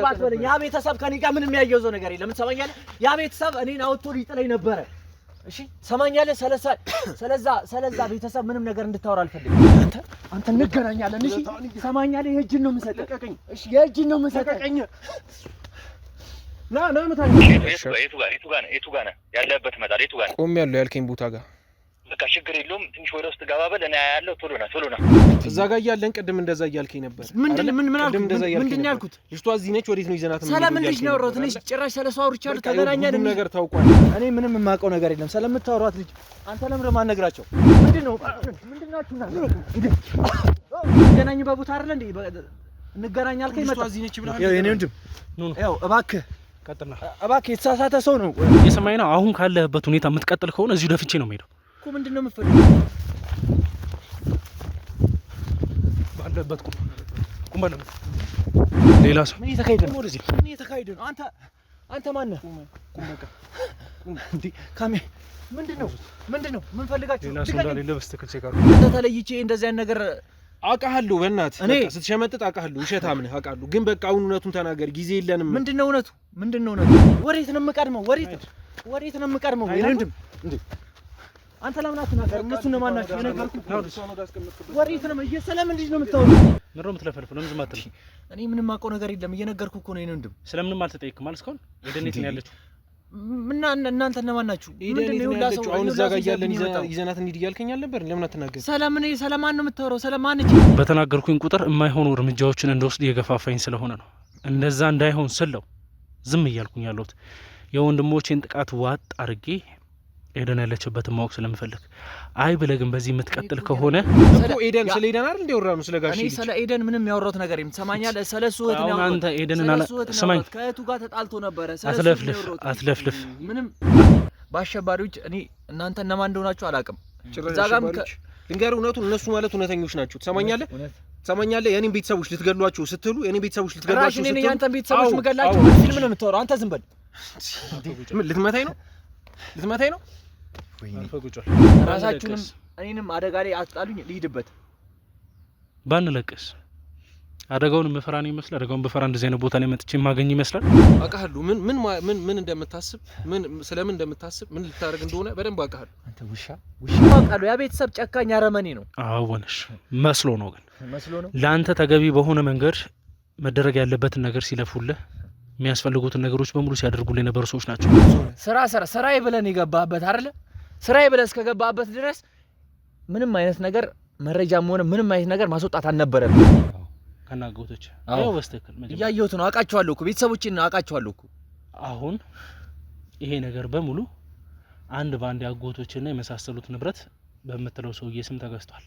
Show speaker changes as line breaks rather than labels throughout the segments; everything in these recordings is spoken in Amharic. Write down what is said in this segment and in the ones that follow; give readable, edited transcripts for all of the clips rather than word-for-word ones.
ባትበለኝ ያ ቤተሰብ ከኔ ጋር ምንም ያያየው ነገር የለም ትሰማኛለህ ያ ቤተሰብ እኔን አውጥቶ ሊጥለኝ ነበር እሺ ሰማኛለህ ስለዛ ቤተሰብ ምንም ነገር እንድታወራ አልፈልግም አንተ እንገናኛለን እሺ ሰማኛለህ የእጅን ነው የምሰጠህ እሺ የእጅን ነው የምሰጠህ ና መታኝ
የቱ ጋር ነው ያለበት መጣል የቱ ጋር ነው
ቆም ያለው ያልከኝ ቦታ ጋር
በቃ ችግር የለውም ትንሽ ወደ ውስጥ ገባ በል እኔ ያለው ቶሎ ና
እዛ ጋር ያለን ቅድም እንደዛ እያልከኝ ነበር
ምንድን ያልኩት
ልጅቷ እዚህ ነች ወዴት ነው ይዘናት
ሰላም ልጅ ነው ወሮት ነሽ ጭራሽ ስለሷ አውርቻለሁ ተገናኛለን
ምንም ነገር ታውቋል
እኔ ምንም የማውቀው ነገር የለም ስለምታወሯት ልጅ አንተ ለምን ማነግራቸው ምንድነው ምንድናችሁና ገናኝ በቦታ አይደል እንዴ እንገናኝ አልከኝ መጣ
እዚህ ነች ብለህ
የኔ ወንድም ያው እባክህ
ቀጥልና
እባክህ የተሳሳተ ሰው ነው
የሰማይ ነው አሁን ካለህበት ሁኔታ የምትቀጥል ከሆነ እዚሁ ደፍቼ ነው የምሄደው
እኮ ምንድነው የምትፈልገው
ባለበት ቁም ባለበት ሌላ ሰው
ምን እየተካሄደ ነው አንተ ማን ነህ ቁም በቃ እንዴ ካሜ ምንድነው ምን ፈልጋችሁ
ሌላ ሰው እንዳለ ለበስተከል ቼካሩ
አንተ ተለይቼ እንደዚህ አይነት ነገር
አውቃለሁ በእናት በቃ ስትሸመጥጥ አውቃለሁ ውሸታም ነህ አውቃለሁ ግን በቃ አሁን እውነቱን ተናገር ጊዜ የለንም
ምንድነው እውነቱ ወሬት ነው የምቀድመው ወሬት ነው የምቀድመው ወንድም እንዴ አንተ ለምን አትናገር እነሱ ነው ማናቸው የነገርኩህ ወሬት ነው እየሰለም እንዴ ነው የምታወራው
ምንድነው የምትለፈልፍ ነው ዝም አትል
እኔ ምንም ማውቀው ነገር የለም እየነገርኩህ እኮ ነው የኔ ወንድም
ስለምንም አልተጠየቅም ማለት እስካሁን የደኔት ነው ያለችው
እና እናንተ እነማን ናችሁ
ምንድነው ይላሰው አሁን እዛ ጋር ያለን ይዘናት እንሂድ እያልከኝ አልነበር ለምን አትናገር
ሰላማን ነው የምታወራው ሰላማን ነች
በተናገርኩኝ ቁጥር የማይሆኑ እርምጃዎችን እንደወስድ እየገፋፋኝ ስለሆነ ነው እንደዛ እንዳይሆን ስለው ዝም እያልኩኝ ያለሁት የወንድሞቼን ጥቃት ዋጥ አድርጌ ኤደን ያለችበትን ማወቅ ስለምፈልግ አይ ብለህ ግን በዚህ የምትቀጥል ከሆነ
እኮ ኤደን ስለ ኤደን አይደል እንደወራኑ ስለ ጋሽ
እኔ ስለ ኤደን ምንም ያወራሁት ነገር የለም ትሰማኛለህ ስለሱ እህት ነው
አንተ ኤደንና ስማኝ
ከእህቱ ጋር ተጣልቶ ነበር
አትለፍልፍ
ምንም በአሸባሪዎች እኔ እናንተ እነማን እንደሆናችሁ አላውቅም
ዛጋም ልንገርህ እውነቱን እነሱ ማለት እውነተኞች ናቸው ትሰማኛለህ የኔን ቤተሰቦች ልትገሏቸው ስትሉ የኔን ቤተሰቦች ልትገሏቸው ስትሉ
እኔ ያንተን ቤተሰቦች መገላቸው ፊልም ነው የምታወራው አንተ ዝም በል
ምን ልትመታኝ ነው
ራሳችሁንም እኔንም አደጋ ላይ አትጣሉኝ ልሂድበት
ባንለቅስ አደጋውን መፈራን ይመስላል አደጋውን በፈራ እንደዚህ አይነት ቦታ ላይ መጥቼ ማገኝ ይመስላል
አውቃለሁ ምን እንደምታስብ ስለምን እንደምታስብ ምን ልታረግ እንደሆነ በደንብ አውቃለሁ
አንተ ውሻ አውቃለሁ ያ ቤተሰብ ጨካኝ አረመኔ ነው
አዎንሽ መስሎ ነው ለአንተ ተገቢ በሆነ መንገድ መደረግ ያለበትን ነገር ሲለፉልህ የሚያስፈልጉትን ነገሮች በሙሉ ሲያደርጉልኝ የነበሩ ሰዎች ናቸው
ስራዬ ብለን የገባህበት አይደለ ስራዬ ብለን እስከገባህበት ድረስ ምንም አይነት ነገር መረጃም ሆነ ምንም አይነት ነገር ማስወጣት አልነበረም
ከናገውቶች ያው በስተክል
ያያዩት ነው አቃቸዋለሁ እኮ ቤተሰቦችን አቃቸዋለሁ እኮ
አሁን ይሄ ነገር በሙሉ አንድ ባንድ ያጎቶችና የመሳሰሉት ንብረት በመተለው ሰውዬ ስም ተገዝቷል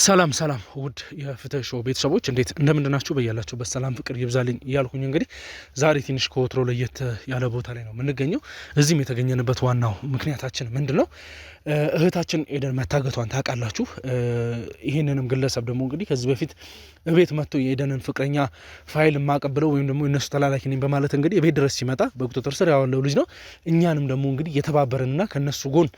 ሰላም ውድ የፍትህ ሾው ቤተሰቦች እንዴት እንደምንድናችሁ በያላችሁበት ሰላም ፍቅር ይብዛልኝ እያልኩኝ እንግዲህ ዛሬ ትንሽ ከወትሮ ለየት ያለ ቦታ ላይ ነው የምንገኘው እዚህም የተገኘንበት ዋናው ምክንያታችን ምንድነው እህታችን ኤደን መታገቷን ታውቃላችሁ ይሄንንም ግለሰብ ደግሞ እንግዲህ ከዚህ በፊት እቤት መጥቶ የኤደንን ፍቅረኛ ፋይል ማቀበለው ወይም ደግሞ እነሱ ተላላኪ ነኝ በማለት እንግዲህ እቤት ድረስ ሲመጣ በቁጥጥር ስር ያዋለው ልጅ ነው እኛንም ደግሞ እንግዲህ የተባበረንና ከነሱ ጎን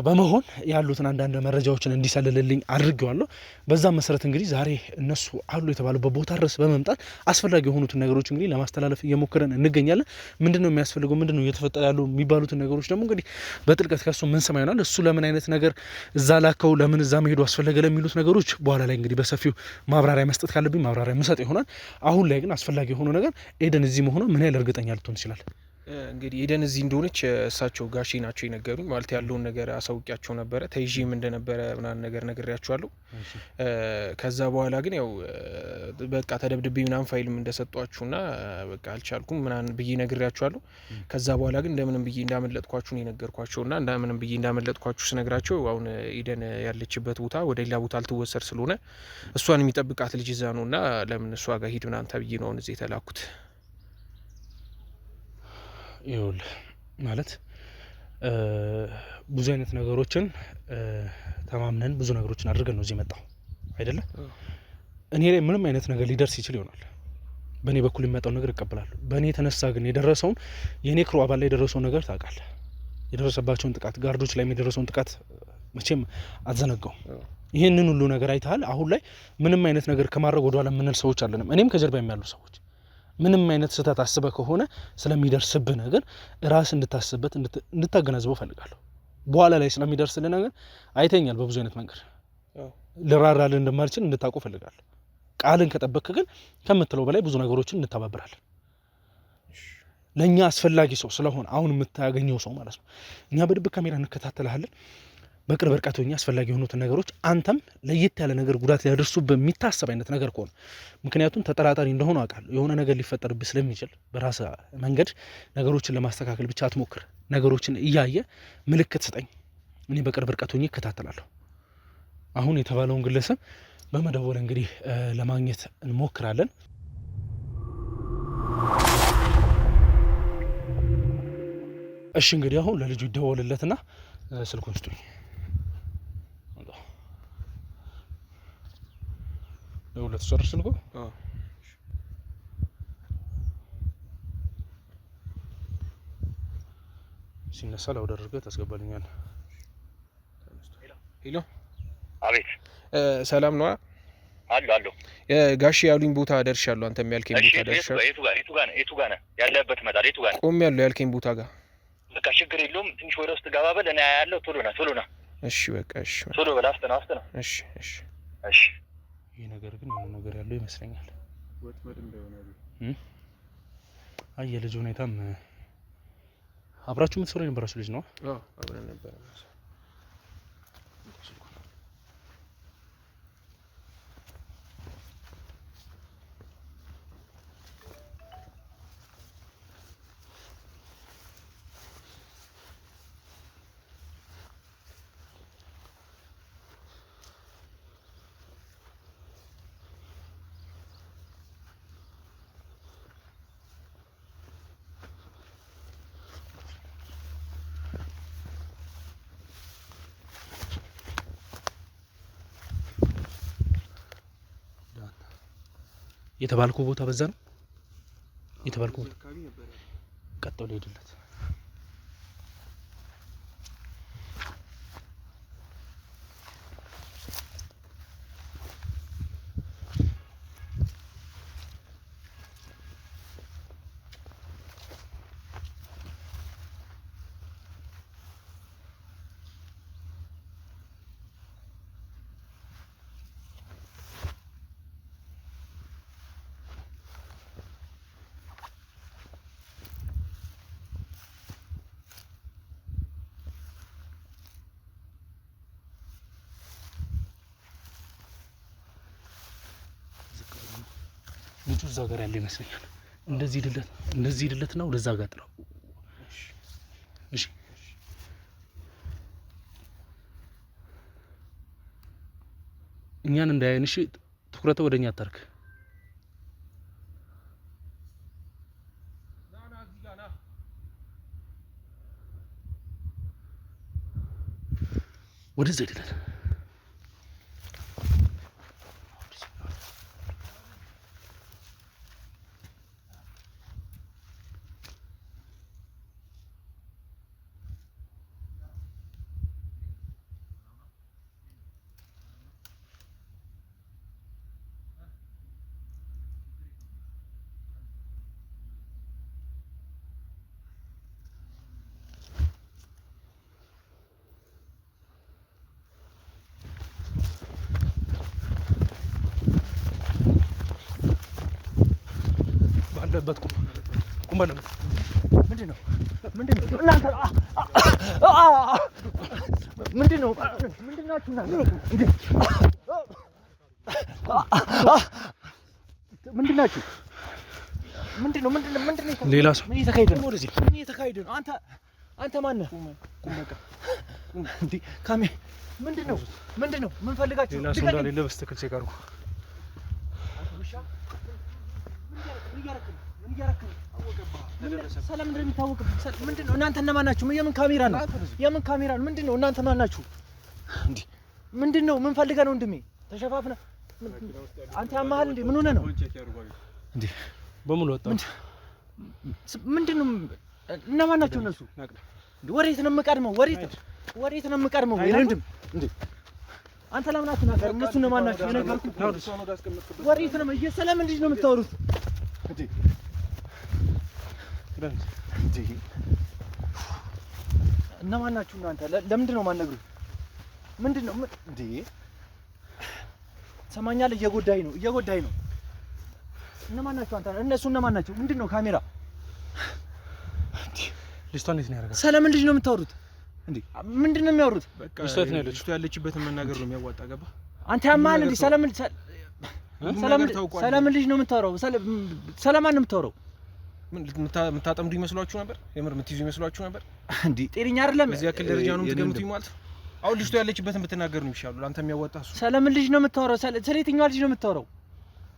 በመሆን ያሉትን አንዳንድ መረጃዎችን እንዲሰልልልኝ አድርጌዋለሁ በዛ መሰረት እንግዲህ ዛሬ እነሱ አሉ የተባሉበት ቦታ ድረስ በመምጣት አስፈላጊ የሆኑትን ነገሮች እንግዲህ ለማስተላለፍ እየሞከረን እንገኛለን ምንድነው የሚያስፈልገው ምንድነው እየተፈጠረ ያለው የሚባሉትን ነገሮች ደግሞ እንግዲህ በጥልቀት ከሱ ምን ሰማይ ይሆናል እሱ ለምን አይነት ነገር እዛ ላከው ለምን እዛ መሄዱ አስፈለገ ለሚሉት ነገሮች በኋላ ላይ እንግዲህ በሰፊው ማብራሪያ መስጠት ካለብኝ ማብራሪያ መስጠት ይሆናል አሁን ላይ ግን አስፈላጊ የሆነ ነገር ኤደን እዚህ መሆኗ ምን ያህል እርግጠኛ ልትሆን ይችላል
እንግዲህ ኤደን እዚህ እንደሆነች እሳቸው ጋሼ ናቸው የነገሩኝ ማለት ያለውን ነገር አሳውቂያቸው ነበረ ተይዤም እንደነበረ ምናምን ነገር ነግሬያቸዋለሁ ከዛ በኋላ ግን ያው በቃ ተደብድቤ ምናምን ፋይልም እንደሰጧችሁና በቃ አልቻልኩም ምናምን ብዬ ነግሬያቸዋለሁ ከዛ በኋላ ግን እንደምንም ብዬ እንዳመለጥኳችሁ ነው የነገርኳቸውና እንደምንም ብዬ እንዳመለጥኳችሁ ስነግራቸው አሁን ኤደን ያለችበት ቦታ ወደ ሌላ ቦታ አልተወሰድ ስለሆነ እሷን የሚጠብቃት ልጅ እዛ ነውና ለምን እሷ ጋር ሂድ ምናምን ተብዬ ነው አሁን እዚህ የተላኩት
ይውል ማለት ብዙ አይነት ነገሮችን ተማምነን ብዙ ነገሮችን አድርገን ነው እዚህ መጣው አይደለ እኔ ላይ ምንም አይነት ነገር ሊደርስ ይችል ይሆናል በእኔ በኩል የሚመጣው ነገር እቀበላለሁ በእኔ ተነሳ ግን የደረሰውን የኔ ክሩ አባል ላይ የደረሰውን ነገር ታውቃለህ የደረሰባቸውን ጥቃት ጋርዶች ላይ የደረሰውን ጥቃት መቼም አትዘነጋው። ይሄንን ሁሉ ነገር አይተሃል። አሁን ላይ ምንም አይነት ነገር ከማድረግ ወደኋላ የምንል ሰዎች አለንም። እኔም ከጀርባ የሚያሉ ሰዎች ምንም አይነት ስህተት አስበህ ከሆነ ስለሚደርስብህ ነገር ራስ እንድታስብበት እንድታገናዝበው ፈልጋለሁ። በኋላ ላይ ስለሚደርስልህ ነገር አይተኛል በብዙ አይነት መንገድ ልራራልህ እንደማልችል እንድታውቁ ፈልጋለሁ። ቃልን ከጠበቅክ ግን ከምትለው በላይ ብዙ ነገሮችን እንተባበራለን። ለኛ አስፈላጊ ሰው ስለሆነ አሁን የምታገኘው ሰው ማለት ነው። እኛ በድብቅ ካሜራ እንከታተልሃለን። በቅርብ ርቀት ሆኜ አስፈላጊ የሆኑትን ነገሮች አንተም ለየት ያለ ነገር ጉዳት ሊያደርሱ በሚታሰብ አይነት ነገር ከሆነ ምክንያቱም ተጠራጣሪ እንደሆነ አውቃለሁ። የሆነ ነገር ሊፈጠርብህ ስለሚችል በራስ መንገድ ነገሮችን ለማስተካከል ብቻ አትሞክር። ነገሮችን እያየ ምልክት ስጠኝ። እኔ በቅርብ ርቀት ሆኜ እከታተላለሁ። አሁን የተባለውን ግለሰብ በመደወል እንግዲህ ለማግኘት እንሞክራለን። እሺ እንግዲህ አሁን ለልጁ ይደወልለትና ስልኩን ስጡኝ። ደውለት ጨርስ ስልኩ ሲነሳ ላውድ አድርገህ ታስገባልኛለህ።
ሄሎ
አቤት
ሰላም ነው
አሉ
ጋሽ ያሉኝ ቦታ ደርሻለሁ። አንተም ያልከኝ ቦታ ደርሻለሁ።
የቱ ጋር ነህ ያለህበት? መጣል የቱ ጋር ነህ?
ቆሜያለሁ ያልከኝ ቦታ ጋር።
በቃ ችግር የለውም። ትንሽ ወደ ውስጥ ገባ በል። እኔ ያለው ቶሎ ና።
እሺ በቃ እሺ፣
ቶሎ በል። አፍጥነው።
እሺ።
ይሄ ነገር ግን የሆነ ነገር ያለው ይመስለኛል። ወጥመድ እንደሆነ አይ የልጅ ሁኔታም አብራችሁ የምትሰሩ የነበራችሁ ልጅ ነው?
አዎ አብረን ነበር።
የተባልኩ ቦታ በዛ ነው የተባልኩ ቦታ ቀጥሎ ሄድለት። ልጁ እዛ ጋር ያለ ይመስለኛል። እንደዚህ ድለት ነው ወደዛ ጋር ጥለው። እሺ እኛን እንዳያይንሽ ትኩረት ወደኛ አታርክ። ወደዛ ድለት ባለበት ቁም ባለበት ምንድነው እናንተ ምንድነው ምንድናችሁ እናንተ ምንድናችሁ ምንድነው ሌላ ሰው ምን እየተካሄደ ነው? አንተ ማን ነህ? ቁም በቃ እንዴ ካሜ ምንድነው ምን ፈልጋችሁ? ሌላ ሰው እንዳለ በስተክል ቼክ አድርጉ። ሰላም እንደሚታወቅ ምንድነው? እናንተ እነማን ናችሁ? የምን ካሜራ ነው? ምንድነው? እናንተ ማን ናችሁ? እንዴ ምንድነው? ምን ፈልገህ ነው? ወንድሜ ተሸፋፍነ አንተ ያማሃል እንዴ? ምን ሆነ ነው እንዴ? በሙሉ ወጣ ምንድነው? እነማን ናቸው እነሱ?
ወዴት ነው የምቀድመው? ወዴት ነው የምቀድመው? ወንድም እንዴ አንተ ለምን አትናገር? እነሱ ነው ማናቸው የነገርኩህ? ወዴት ነው ሰላም ልጅ ነው የምታወሩት? እንዴ እነማን ናችሁ እናንተ? ለምንድን ነው የማትነግሩኝ? ምንድን ነው እንዴ? ሰማኛለህ? እየጎዳኝ ነው። እነማን ናችሁ አንተ? እነሱ እነማን ናቸው? ምንድን ነው ካሜራ?
ልጅቷን የት ነው ያደረጋት?
ሰላምን ልጅ ነው የምታወሩት እንዴ? ምንድን ነው የሚያወሩት?
በቃ ልጅቷ ያለችበትን መናገር ነው የሚያዋጣ። ገባ
አንተ ያማል እንዴ? ሰላምን ልጅ ነው የምታወራው? ሰላማን ነው የምታወራው?
ምን የምታጠምዱ ይመስሏችሁ ነበር? የምር የምትይዙ ይመስሏችሁ ነበር
እንዴ? ጤነኛ አይደለም።
በዚህ ያክል ደረጃ ነው የምትገምቱኝ ማለት ነው? አሁን ልጅቷ ያለችበትን ብትናገር ነው የሚሻለው። አንተ የሚያዋጣ እሱ።
ሰላምን ልጅ ነው የምታወራው? ስለ የትኛዋ ልጅ ነው የምታወራው?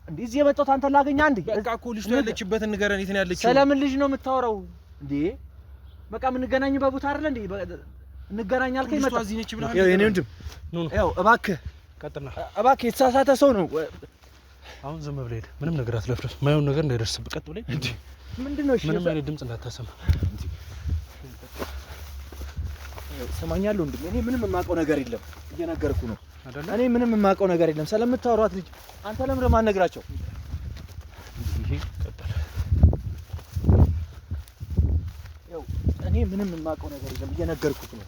እንዴ እዚህ የመጣሁት አንተ ላገኛ እንዴ?
በቃ እኮ ልጅቷ ያለችበትን ንገረን። የት ነው ያለችው?
ሰላምን ልጅ ነው የምታወራው እንዴ? በቃ የምንገናኝበት ቦታ አይደለ እንዴ? እንገናኝ አልከኝ መጣ።
እዚህ ነች ብለህ
የኔ ወንድም ያው እባክህ
ቀጥልና
እባክህ የተሳሳተ ሰው ነው።
አሁን ዝም ብለህ ሄድ። ምንም ነገር አትለፍለፍ። ማየውን ነገር እንዳይደርስብህ ቀጥ ብለህ እንዴ።
ምንድነው? እሺ
ምንም አይነት ድምጽ እንዳታሰማ።
ሰማኛለሁ ወንድም። እኔ ምንም የማውቀው ነገር የለም። እየነገርኩ ነው አይደለ? እኔ ምንም የማውቀው ነገር የለም። ስለምታወሯት ልጅ አንተ ለምን ማነግራቸው?
ይሄ ቀጥል።
ያው እኔ ምንም የማውቀው ነገር የለም። እየነገርኩት ነው።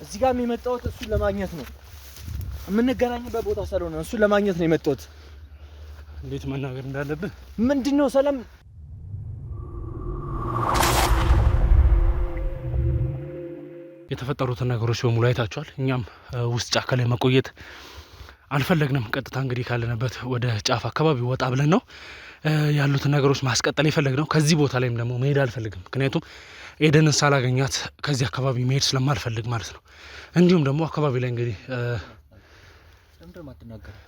እዚህ ጋር የመጣሁት እሱን ለማግኘት ነው። የምንገናኝበት ቦታ ስለሆነ እሱን ለማግኘት ነው የመጣሁት።
እንዴት መናገር እንዳለብህ
ምንድነው? ሰላም
የተፈጠሩትን ነገሮች በሙሉ አይታችኋል። እኛም ውስጥ ጫካ ላይ መቆየት አልፈለግንም። ቀጥታ እንግዲህ ካለንበት ወደ ጫፍ አካባቢ ወጣ ብለን ነው ያሉትን ነገሮች ማስቀጠል የፈለግነው። ከዚህ ቦታ ላይም ደግሞ መሄድ አልፈልግም። ምክንያቱም ኤደንን ሳላገኛት ከዚህ አካባቢ መሄድ ስለማልፈልግ ማለት ነው። እንዲሁም ደግሞ አካባቢ ላይ እንግዲህ
ለምንድን ነው የማትናገረው?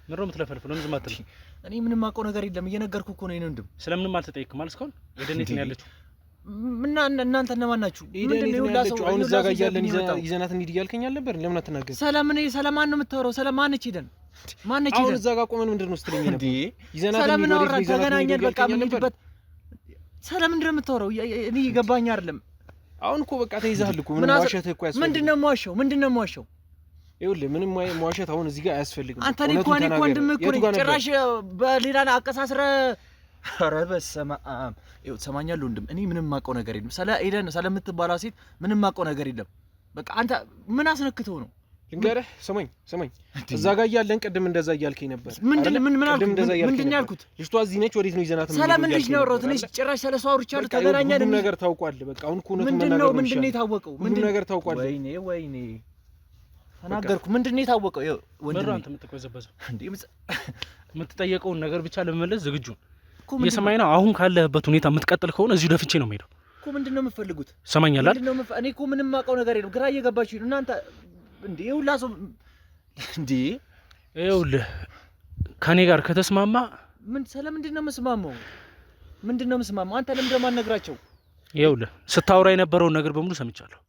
ምንድነው የምትለፈልፈው? ለምን ዝም አትልም?
እኔ ምንም የማውቀው ነገር የለም። እየነገርኩህ እኮ ነው። እኔ ወንድም
ስለምንም አልተጠየቅም ማለት እስካሁን ኤደን የት ነው ያለችው?
እናንተ እነማን ናችሁ?
አሁን እዛ ጋር እያለን ይዘናት እንሂድ እያልከኝ አልነበር? ለምን አትናገርም?
ሰላማን ነው የምታወራው? ሰላማን ነች ሄደን ማነች?
አሁን እዛ ጋር ቆመን ምንድነው ስትለኝ ነበር? ይዘናት
ሰላምን አወራን፣ ተገናኘን፣ በቃ የምንሄድበት። ሰላም ምንድነው የምታወራው? እኔ ይገባኝ አይደለም።
አሁን እኮ በቃ ተይዛል እኮ ምንም ዋሸት እኮ ያስፈልግ።
ምንድነው የምዋሸው? ይኸውልህ
ምንም ዋሸት አሁን እዚህ ጋር አያስፈልግም።
አንተ እኮ ወንድምህ እኮ ነኝ። ጭራሽ በሌላ አቀሳስረ ኧረ በስመ አብ። ይኸው ትሰማኛለህ ወንድም፣ እኔ ምንም የማውቀው ነገር የለም። ስለ ኤደን ስለምትባለው ሴት ምንም የማውቀው ነገር የለም። በቃ አንተ ምን አስነክተው ነው?
ልንገርህ፣ ስማኝ። እዛ ጋር እያለን ቅድም እንደዛ እያልከኝ ነበር።
ምንድን ነው ያልኩት?
ልጅቷ እዚህ ነች፣ ወዴት ነው ይዘናት?
ሰላም ልጅ ነው ያወራሁት እኔ። ጭራሽ ስለሷ አውርቻለሁ፣ ተገናኘን።
ሁሉ ነገር ታውቋል። በቃ አሁን እኮ እውነቱን መናገር ነው።
ምንድን ነው የታወቀው?
ምንድን ነገር ታውቋል።
ወይኔ ተናገርኩ። ምንድን ነው የታወቀው?
ወንድም አንተ የምትቆዘበዘው እንዴ? የምትጠየቀውን ነገር ብቻ ለመመለስ ዝግጁ እየሰማኝ ነው። አሁን ካለህበት ሁኔታ የምትቀጥል ከሆነ እዚሁ ደፍቼ ነው የምሄደው
እኮ። ምንድን ነው የምትፈልጉት?
ሰማኛል አይደል?
እኔ እኮ ምንም የማውቀው ነገር የለም። ግራ እየገባችሁ ነው እናንተ እንዴ? ሁላ ሰው እንዴ?
ይኸውልህ ከኔ ጋር ከተስማማ
ስለምንድን ነው የምስማማው? ምንድን ነው የምስማማው? አንተ ለምንድን ነው የማትነግራቸው?
ይኸውልህ ስታወራ የነበረውን ነገር በሙሉ ሰምቻለሁ።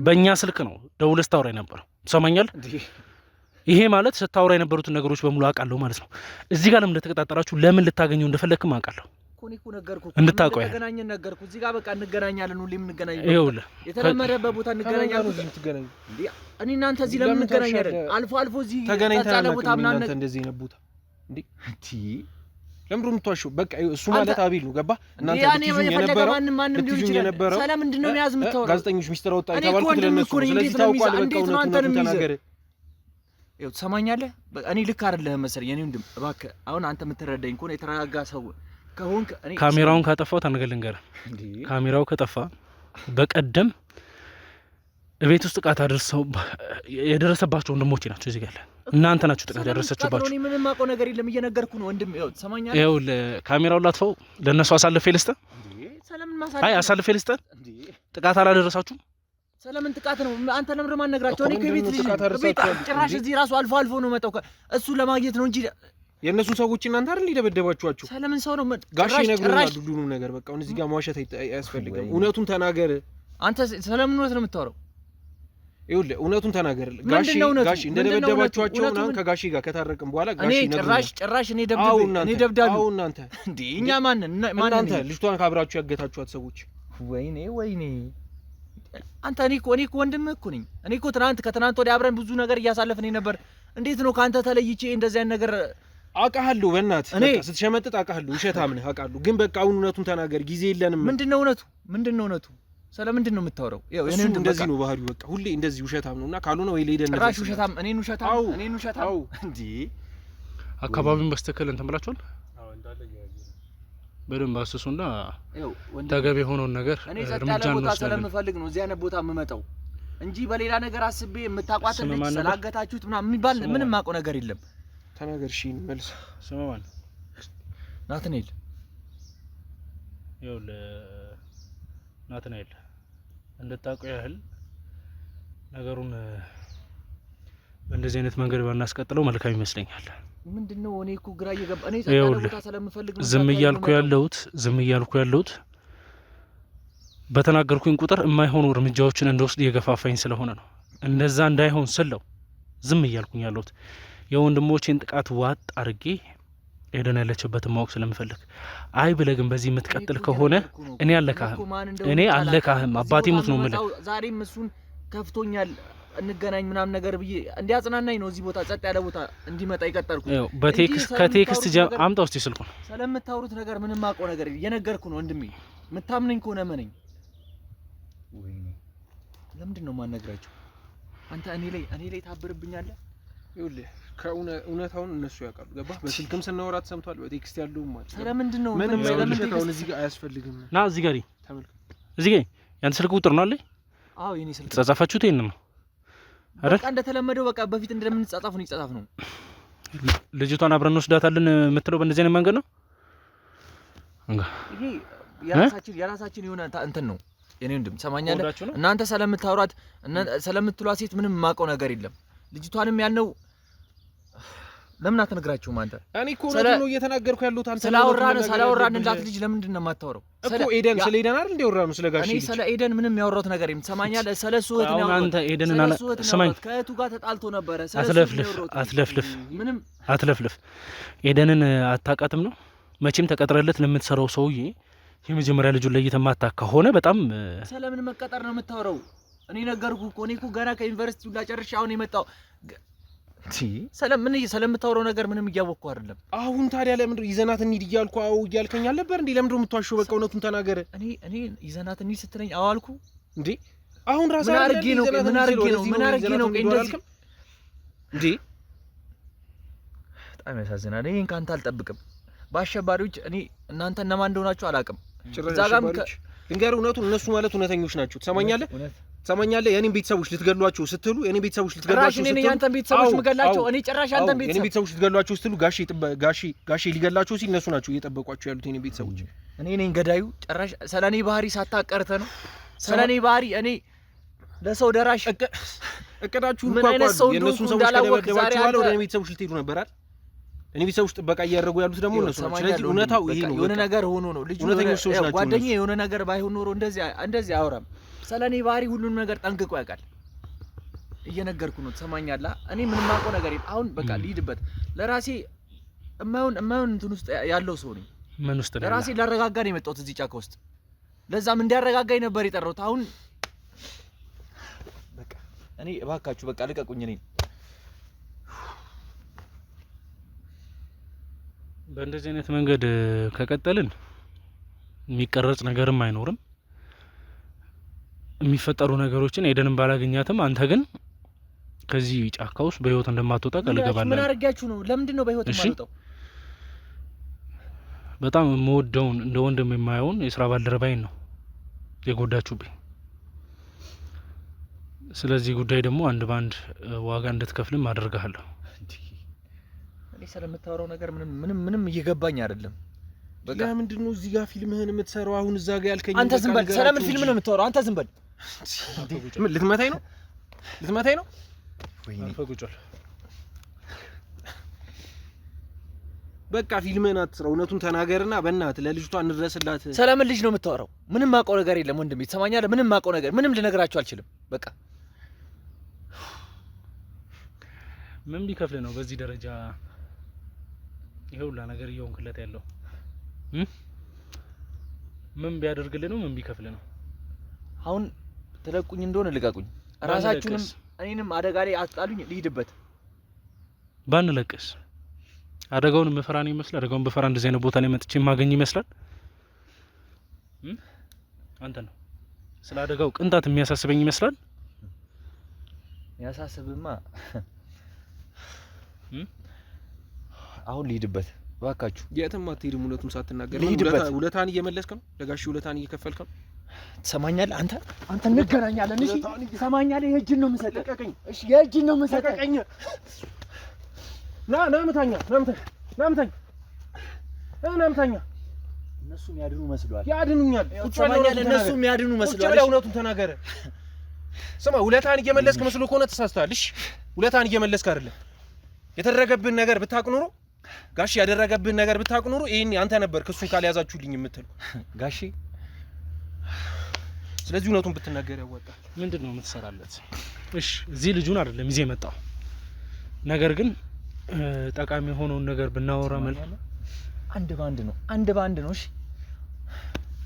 በእኛ ስልክ ነው ደውለህ ስታወራ የነበረው። ሰማኛል። ይሄ ማለት ስታወራ የነበሩትን ነገሮች በሙሉ አውቃለሁ ማለት ነው። እዚህ ጋር ለምን እንደተቀጣጠራችሁ ለምን ልታገኘው እንደፈለግክም አውቃለሁ።
እኮ ነገርኩህ፣
እንድታውቀው ያለ
ተገናኘን ነገርኩህ። እዚህ ጋር በቃ እንገናኛለን፣ ሁሌም እንገናኛለን።
ይኸውልህ
የተለመደበት ቦታ እንገናኛለን። እኔ እናንተ እዚህ ለምን እንገናኛለን? አልፎ እዚህ ተገናኝተን ቦታ ምናምን
እንደዚህ ነው ቦታ እንዴ? ለምንድን ነው የምትዋሸው? በቃ እሱ ማለት አቤል ነው። ገባ? እናንተ ልትይዙኝ የነበረው
ማንም ሊሆን ይችላል። ሰላም ምንድን ነው መያዝ የምታወራው?
ጋዜጠኞች ሚስጥር አወጣ የተባልኩት ለነሱ ነው። ስለዚህ ታውቋል። በቃ እውነቱን ተናገር።
ይኸው ትሰማኛለህ? እኔ ልክ አይደለህም መሰለኝ። እኔ ወንድም እባክህ አሁን አንተ የምትረዳኝ ከሆነ የተረጋጋ ሰው ከሆንክ እኔ
ካሜራውን ካጠፋው ታነገለንገረ ካሜራው ከጠፋ በቀደም ቤት ውስጥ ጥቃት አደረሰው የደረሰባቸው ወንድሞቼ ናቸው። እዚህ ጋር እናንተ ናችሁ ጥቃት ያደረሰችባችሁ።
እኔ ምንም የማውቀው ነገር የለም። እየነገርኩህ ነው ወንድም። ይኸው ትሰማኛለህ?
ይኸው ካሜራውን ላጥፋው፣ ለነሱ አሳልፌ ልስጥ። አይ አሳልፌ ልስጥ። ጥቃት አላደረሳችሁም።
ሰለምን ጥቃት ነው። አንተ ለምን ማነግራቸው? እኔ ከቤት ልጅ ጭራሽ እዚህ ራሱ አልፎ ነው መጣው እሱ ለማግኘት ነው እንጂ
የእነሱ ሰዎች እናንተ አይደል ሊደበደባችኋቸው?
ሰለምን ሰው ነው
ጋሽ ይነግሩናል ሁሉንም ነገር። በቃ አሁን እዚህ ጋር መዋሸት አያስፈልግም። እውነቱን ተናገር።
አንተ ሰለምን እውነት ነው የምታወራው?
ይኸውልህ እውነቱን ተናገር። ጋሽ እንደደበደባችኋቸው ምናምን ከጋሽ ጋር ከታረቅን በኋላ ጋሽ ይነግሩናል።
ጭራሽ እኔ ደብዳቤ
አዎ እናንተ
እንዴ እኛ ማንን
እናንተ ልጅቷን ካብራችሁ ያገታችኋት ሰዎች
ወይኔ አንተ እኔ እኮ ወንድምህ እኮ ነኝ። እኔ እኮ ከትናንት ወዲያ አብረን ብዙ ነገር እያሳለፍን ነበር። እንዴት ነው ካንተ ተለይቼ እንደዚህ አይነት ነገር?
አውቃለሁ በእናትህ በቃ ስትሸመጥጥ አውቃለሁ። ውሸታም ነህ አውቃለሁ። ግን በቃ አሁን እውነቱን ተናገር፣ ጊዜ የለንም።
ምንድነው እውነቱ? ስለምንድን ነው የምታወራው?
እሱ እንደዚህ ነው ባህሪው። በቃ ሁሌ እንደዚህ ውሸታም ነውና ካልሆነ ወይ ለሄደን ነው
ጭራሽ ውሸታም። እኔን ውሸታም እንዴ?
አካባቢውን በስተከል እንትን ብላችኋል? አዎ እንዳለ በደንብ አስሱና ተገቢ የሆነውን ነገር እርምጃ እንወስዳለን።
ስለምፈልግ ነው እዚህ አይነት ቦታ የምመጣው እንጂ በሌላ ነገር አስቤ የምታቋት ልጅ ስላገታችሁት ምናምን የሚባል ምንም ማውቀው ነገር የለም።
ተናገር። እሺ መልስ።
ስም ማን?
ናትናኤል።
ይኸውልህ ናትናኤል እንድታውቀው ያህል ነገሩን በእንደዚህ አይነት መንገድ ባናስቀጥለው መልካም ይመስለኛል።
ምንድነው? እኔ እኮ ግራ እየገባ እኔ ጸጥታ ቦታ ስለምፈልግ ነው
ዝም እያልኩ ያለሁት በተናገርኩኝ ቁጥር የማይሆኑ እርምጃዎችን እንደወስድ እየገፋፋኝ ስለሆነ ነው። እንደዛ እንዳይሆን ስለው ዝም እያልኩኝ ያለሁት የወንድሞቼን ጥቃት ዋጥ አድርጌ ኤደን ያለችበትን ማወቅ ስለምፈልግ። አይ ብለህ ግን በዚህ የምትቀጥል ከሆነ እኔ አለካህም አባቴ ሙት ነው የምልህ።
ዛሬም እሱን ከፍቶኛል እንገናኝ ምናምን ነገር ብዬ እንዲያጽናናኝ ነው እዚህ ቦታ ጸጥ ያለ ቦታ እንዲመጣ ይቀጠርኩት።
ከቴክስት አምጣው እስቲ ስልኩን።
ስለምታወሩት ነገር ምንም አውቀው ነገር እየነገርኩ ነው ወንድሜ። የምታምነኝ ከሆነ መነኝ። ለምንድን ነው የማነግራቸው? አንተ እኔ ላይ ታብርብኛለህ።
ይኸውልህ ከእውነታውን እነሱ ያውቃሉ። ገባህ? በስልክም ስናወራ ተሰምቷል። በቴክስት ያለውም ማለት
ስለምንድን ነው
ምንም ስለምንድን እዚህ ጋር አያስፈልግም።
ና እዚህ ጋር ተመልከት። እዚህ ጋር ያንተ ስልክ ቁጥር ነው አለ?
አዎ የኔ ስልክ።
ተጻጻፋችሁት? ይሄን ነው
በቃ እንደተለመደው በቃ በፊት እንደምንጻጻፍ ነው ይጻጻፍ ነው።
ልጅቷን አብረን እንወስዳታለን የምትለው በእንደዚህ አይነት መንገድ ነው?
ይሄ የራሳችን የሆነ እንትን ነው። የኔ ወንድም ሰማኛለህ? እናንተ ስለምታወራት ስለምትሏት ሴት ምንም የማውቀው ነገር የለም። ልጅቷንም ያልነው ለምን አትነግራችሁም? አንተ
እኔ እኮ ነው እየተናገርኩ ያለሁት። አንተ
ስላወራን እንዳት ልጅ ለምንድን ነው የማታወራው?
እኮ ኤደን ስለ ኤደን አይደል እንደወራን ስለ ጋሽ ልጅ።
እኔ ስለ ኤደን ምንም ያወራሁት ነገር የለም። ሰማኛለህ? ስለ እሱ እህት ነው።
አንተ ኤደንን ስማኝ፣
ከእህቱ ጋር ተጣልቶ ነበረ።
አትለፍልፍ። ኤደንን አታውቃትም ነው? መቼም ተቀጥረለት ለምትሰራው ሰውዬ የመጀመሪያ ልጁን ለይተህ ማታውቅ ከሆነ በጣም
ስለምን መቀጠር ነው የምታወራው? እኔ ነገርኩህ እኮ። እኔ እኮ ገና ከዩኒቨርሲቲው ላጨርሽ አሁን የመጣው ስለምታወራው ነገር ምንም እያወቅኩ አይደለም።
አሁን ታዲያ ለምን ይዘናት እንሂድ እያልኩ እያልከኝ አልነበር እንዴ? ለምን የምትዋሸው? በቃ እውነቱን ተናገር።
እኔ ይዘናት እንሂድ ስትለኝ አዎ አልኩ እንዴ?
አሁን ራስህ
ምን አድርጌ ነው እንደዚህ እንዴ? በጣም ያሳዝናል። ይሄን ካንተ አልጠብቅም። በአሸባሪዎች እናንተ እነማን እንደሆናችሁ አላውቅም።
ልንገርህ እውነቱን፣ እነሱ ማለት እውነተኞች ናቸው። ትሰማኛለህ? የኔን ቤተሰቦች ልትገሏቸው ስትሉ የኔን ቤተሰቦች ልትገሏቸው ስትሉ
ያንተን ቤተሰቦች ምገላቸው እኔ ጭራሽ ያንተን
የኔን ቤተሰቦች ልትገሏቸው ስትሉ ጋሼ ሊገላቸው ሲል እነሱ ናቸው እየጠበቋቸው ያሉት የኔን ቤተሰቦች።
እኔ ነኝ ገዳዩ። ጭራሽ ስለኔ ባህሪ ሳታቀርተ ነው ስለኔ ባህሪ እኔ ለሰው ደራሽ
እቅዳችሁን እንኳን የእነሱን ሰዎች ከደበደባችሁ በኋላ ወደ እኔ ቤተሰቦች ልትሄዱ ነበር አይደል? እኔ ቤተሰቦች ጥበቃ እያደረጉ ያሉት ደግሞ እነሱ ናቸው። ስለዚህ እውነታው ይሄ ነው።
የሆነ ነገር ሆኖ ነው ልጁ ጓደኛዬ የሆነ ነገር ባይሆን ኖሮ እንደዚህ አወራም። ስለኔ ባህሪ ሁሉንም ነገር ጠንቅቆ ያውቃል። እየነገርኩ ነው። ትሰማኛለህ? እኔ ምንም አውቀው ነገር የለም። አሁን በቃ ልሂድበት። ለራሴ የማይሆን እንትን ውስጥ ያለው ሰው ነኝ።
ምን ውስጥ ነው?
ለራሴ ላረጋጋ ነው የመጣሁት እዚህ ጫካ ውስጥ። ለዛም እንዲያረጋጋኝ ነበር የጠራሁት። አሁን በቃ እኔ እባካችሁ በቃ ልቀቁኝ። እኔ
በእንደዚህ አይነት መንገድ ከቀጠልን የሚቀረጽ ነገርም አይኖርም። የሚፈጠሩ ነገሮችን ኤደንን ባላገኛትም አንተ ግን ከዚህ ጫካ ውስጥ በህይወት እንደማትወጣ ቃል ገባለሁ።
ምን አድርጋችሁ ነው? ለምንድን ነው በህይወት የማልወጣው?
በጣም የምወደውን እንደ ወንድም የማየውን የስራ ባልደረባይን ነው የጎዳችሁብኝ። ስለዚህ ጉዳይ ደግሞ አንድ ባንድ ዋጋ እንድትከፍልም አደርጋለሁ።
እኔ ስለምታወራው ነገር ምንም እየገባኝ አይደለም።
በቃ ምንድነው እዚህ ጋር ፊልምህን የምትሰራው? አሁን እዛ ጋር ያልከኝ
አንተ ዝም በል። ስለምን ፊልም ነው የምታወራው? አንተ ዝም በል።
ምን ልትመታኝ ነው?
ወይኔ
ፈቁጭል።
በቃ ፊልምህን አትስራ። እውነቱን ተናገርና በእናትህ ለልጅቷ እንድረስላት።
ስለምን ልጅ ነው የምታወራው? ምንም ማውቀው ነገር የለም ወንድሜ። ትሰማኛለህ? ምንም ማውቀው ነገር ምንም ልነግራችሁ አልችልም። በቃ
ምን ቢከፍል ነው በዚህ ደረጃ ይሄውላ ነገር እየሆንክለት ያለው? ምን ቢያደርግልህ ነው? ምን ቢከፍልህ ነው?
አሁን ተለቁኝ እንደሆነ ልቀቁኝ። ራሳችሁንም እኔንም አደጋ ላይ አጣሉኝ ልሂድበት።
ባንለቅስ አደጋውን መፈራን ይመስላል። አደጋውን በፈራ እንደዚህ አይነት ቦታ ላይ መጥቼ ማገኝ ይመስላል። አንተ ነው ስለ አደጋው ቅንጣት የሚያሳስበኝ ይመስላል።
ያሳስብማ አሁን ልሂድበት ባካችሁ።
የትም አትሄድም። እውነቱን ሳትናገር ውለታን እየመለስክ ነው። ለጋሽ ውለታን እየከፈልክ ነው።
ትሰማኛለህ? አንተ እንገናኛለን። እሺ ትሰማኛለህ? የእጅን ነው የምሰጠው። እሺ የእጅን ነው የምሰጠው።
ና ምታኛ።
እነሱ የሚያድኑ መስሏል።
ያድኑኛል።
ትሰማኛለህ? እነሱ የሚያድኑ መስሏል።
እሺ እውነቱን ተናገረ። ስማ ውለታን እየመለስክ መስሎ ከሆነ ተሳስተሃል። እሺ ውለታን እየመለስክ አይደለም። የተደረገብን ነገር ብታውቅ ኖሮ ጋሽ ያደረገብን ነገር ብታውቅ ኖሮ ይሄን አንተ ነበር ክሱን ካልያዛችሁልኝ የምትለው
ጋሽ።
ስለዚህ እውነቱን ብትናገር ያወጣል።
ምንድነው የምትሰራለት? እሺ እዚህ ልጁን አይደለም ይዤ መጣው። ነገር ግን ጠቃሚ የሆነውን ነገር ብናወራ ማለት
አንድ ባንድ ነው። እሺ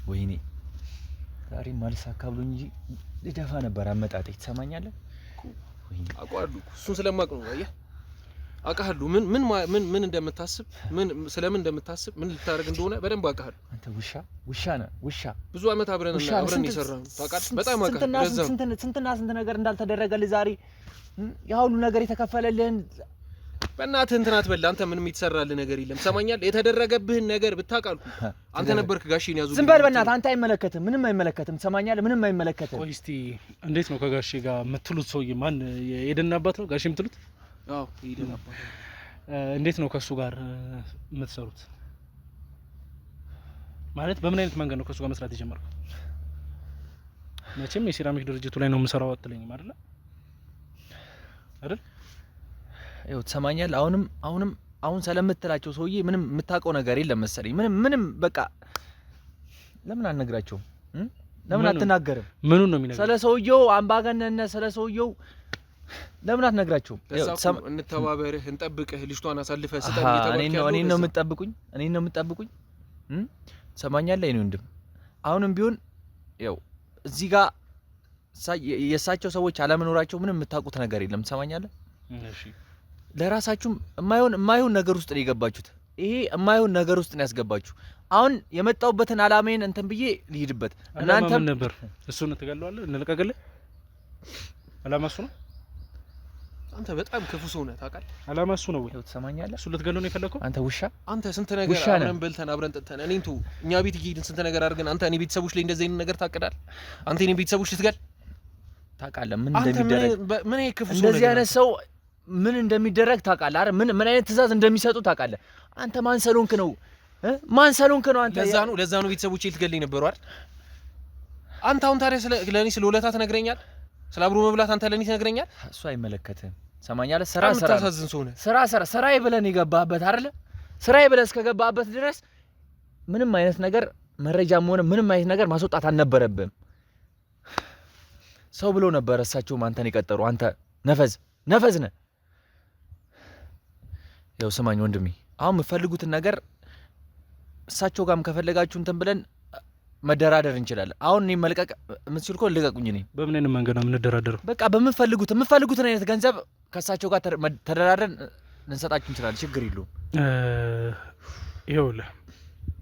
ወይኔ ዛሬ ማልሳካ ብሎኝ እንጂ ልደፋ ነበር አመጣጤ። ትሰማኛለህ? ወይኔ
አውቃለሁ። እሱን ስለማውቅ ነው። አየህ አውቃለሁ። ምን እንደምታስብ ስለምን እንደምታስብ ምን ልታደርግ እንደሆነ በደንብ አውቃለሁ።
አንተ ውሻ ነህ። ውሻ
ብዙ አመት አብረን ይሰራን ታውቃለህ። በጣም አውቃለሁ።
ስንትና ስንት ነገር እንዳልተደረገልህ ዛሬ ያ ሁሉ ነገር የተከፈለልህን
በእናትህ እንትን አትበል። አንተ ምንም የተሰራልህ ነገር የለም። ሰማኛለህ? የተደረገብህን ነገር ብታውቃልኩ አንተ ነበርክ ጋሼን ያዙ።
ዝም በል በእናትህ። አንተ አይመለከትም፣ ምንም አይመለከትም። ሰማኛለህ? ምንም አይመለከትም።
ቆይ እስቲ እንዴት ነው ከጋሼ ጋር የምትሉት? ሰውዬ ማን የኤደን አባት ነው ጋሼ የምትሉት?
አዎ የኤደን አባት።
እንዴት ነው ከሱ ጋር የምትሰሩት? ማለት በምን አይነት መንገድ ነው ከሱ ጋር መስራት የጀመርከው? መቼም የሴራሚክ ድርጅቱ ላይ ነው የምሰራው አትለኝም አይደል?
ይኸው ትሰማኛለህ? አሁን ስለምትላቸው ሰውዬ ምንም የምታውቀው ነገር የለም መሰለኝ። ምንም በቃ ለምን አልነግራቸውም? ለምን አትናገርም?
ምኑን ነው የሚነግረው?
ስለ ሰውዬው አምባገነንነት፣ ስለ ሰውዬው ለምን አትነግራቸውም?
እንተባበርህ፣ እንጠብቅህ፣ ልጅቷን አሳልፈህ ስጠን እየተባልክ
እኔን ነው የምትጠብቁኝ? ትሰማኛለህ? የእኔ ወንድም አሁንም ቢሆን ያው እዚህ ጋር የእሳቸው ሰዎች አለመኖራቸው ምንም የምታውቁት ነገር የለም። ትሰማኛለህ?
እሺ
ለራሳችሁም የማይሆን ነገር ውስጥ ነው የገባችሁት። ይሄ የማይሆን ነገር ውስጥ ነው ያስገባችሁ። አሁን የመጣሁበትን አላማዬን እንትን ብዬ ልሂድበት።
እናንተ ምን ነበር? እሱን ትገለዋለህ? እንልቀቅልህ? አላማ እሱ ነው።
አንተ በጣም ክፉ ሰው ነህ ታውቃለህ።
አላማ እሱ ነው ወይ?
ትሰማኛለህ?
እሱ ልትገለው ነው የፈለከው?
አንተ ውሻ!
አንተ ስንት ነገር አብረን በልተን አብረን ጠጥተን እኔን ተው፣ እኛ ቤት እየሄድን ስንት ነገር አድርገን አንተ እኔ ቤተሰቦች ላይ እንደዚህ አይነት ነገር ታቅዳለህ? አንተ እኔ ቤተሰቦች ልትገል
ታውቃለህ? ምን እንደሚደረግ
ምን ይሄ ክፉ ሰው
እንደዚህ አይነት ሰው ምን እንደሚደረግ ታውቃለህ አይደል? ምን አይነት ትእዛዝ እንደሚሰጡ ታውቃለህ? አንተ ማን ሰሎንክ ነው? አንተ
ለዛ ነው ቤተሰቦቼ ልትገልኝ ነበሩ አይደል? አንተ አሁን ታዲያ ለኔ ስለ ውለታ ትነግረኛለህ? ስለ አብሮ መብላት አንተ ለኔ ትነግረኛለህ?
እሱ አይመለከትም። ሰማኛለህ?
ታሳዝን ሰው ነህ።
ስራዬ ብለን የገባህበት አይደል? ስራዬ ብለን እስከገባህበት ድረስ ምንም አይነት ነገር መረጃም ሆነ ምንም አይነት ነገር ማስወጣት አልነበረብህም። ሰው ብሎ ነበር እሳቸውም አንተን የቀጠሩ። አንተ ነፈዝ ነህ። ያው ስማኝ ወንድሜ፣ አሁን የምትፈልጉትን ነገር እሳቸው ጋርም ከፈለጋችሁ እንትን ብለን መደራደር እንችላለን። አሁን እኔ መልቀቅ የምትችል እኮ ልቀቁኝ። እኔ
በምን አይነት መንገድ ነው የምንደራደረው? በቃ
በምትፈልጉትን አይነት ገንዘብ ከእሳቸው ጋር ተደራድረን ልንሰጣችሁ እንችላለን። ችግር የለውም።
ይኸውልህ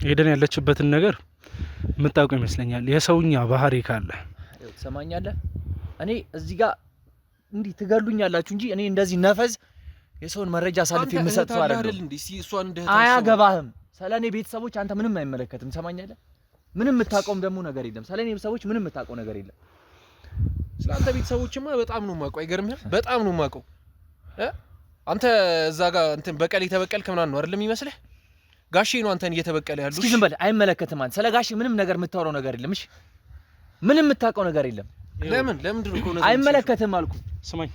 ሄደን ያለችበትን ነገር የምታውቀው ይመስለኛል። የሰውኛ ባህሪ ካለ
ትሰማኛለህ? እኔ እዚህ ጋር እንዲህ ትገሉኛላችሁ እንጂ እኔ እንደዚህ ነፈዝ የሰውን መረጃ አሳልፌ የምሰጥ ሰው አይደለም። አያገባህም። ስለኔ ቤተሰቦች አንተ ምንም አይመለከትም። ትሰማኛለህ? ምንም የምታውቀውም ደግሞ ነገር የለም። ስለኔ ቤተሰቦች ምንም የምታውቀው ነገር የለም።
ስለአንተ ቤተሰቦችማ በጣም ነው የማውቀው። አይገርምህም? በጣም ነው የማውቀው። አንተ እዛ ጋር እንትን በቀል የተበቀልክ ምናምን ነው አይደለም ይመስልህ? ጋሼ ነው አንተን እየተበቀለ ያለው።
እስኪ ዝም በል። አይመለከትም። አንተ ስለ ጋሼ ምንም ነገር የምታወራው ነገር የለም። እሺ ምንም የምታውቀው ነገር የለም።
ለምንድን ነው
አይመለከትም አልኩ።
ስማኝ፣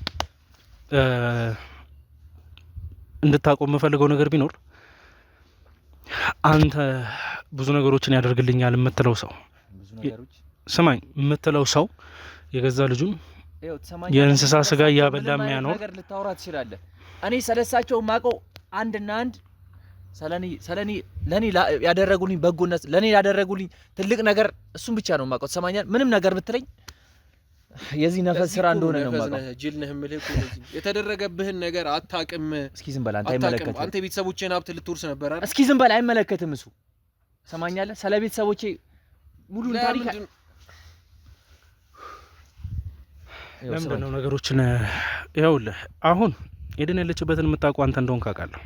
እንድታውቀው የምፈልገው ነገር ቢኖር አንተ ብዙ ነገሮችን ያደርግልኛል የምትለው ሰው ስማኝ፣ የምትለው ሰው የገዛ ልጁን የእንስሳ ስጋ እያበላ የሚያኖር
ነገር ልታወራ ትችላለህ። እኔ ስለሳቸው የማውቀው አንድና አንድ ሰለኔ ለኔ ያደረጉልኝ በጎነት ለኔ ያደረጉልኝ ትልቅ ነገር እሱን ብቻ ነው የማውቀው። ሰማኛል ምንም ነገር ብትለኝ የዚህ ነፈስ ስራ እንደሆነ ነው የማውቀው።
ጅል ነህ የምልህ እኮ ለዚህ የተደረገብህን ነገር አታውቅም።
እስኪ ዝም በል አንተ አይመለከትም።
አንተ ቤተሰቦቼን ሀብት ልትወርስ ነበር አይደል?
እስኪ ዝም በል አይመለከትም እሱ። ሰማኛል ስለ ቤተሰቦቼ ሙሉን ታሪክ
ለምንድን ነው ነገሮችን ይኸውልህ አሁን ኤደን ያለችበትን የምታውቀው አንተ እንደሆንክ አውቃለሁ።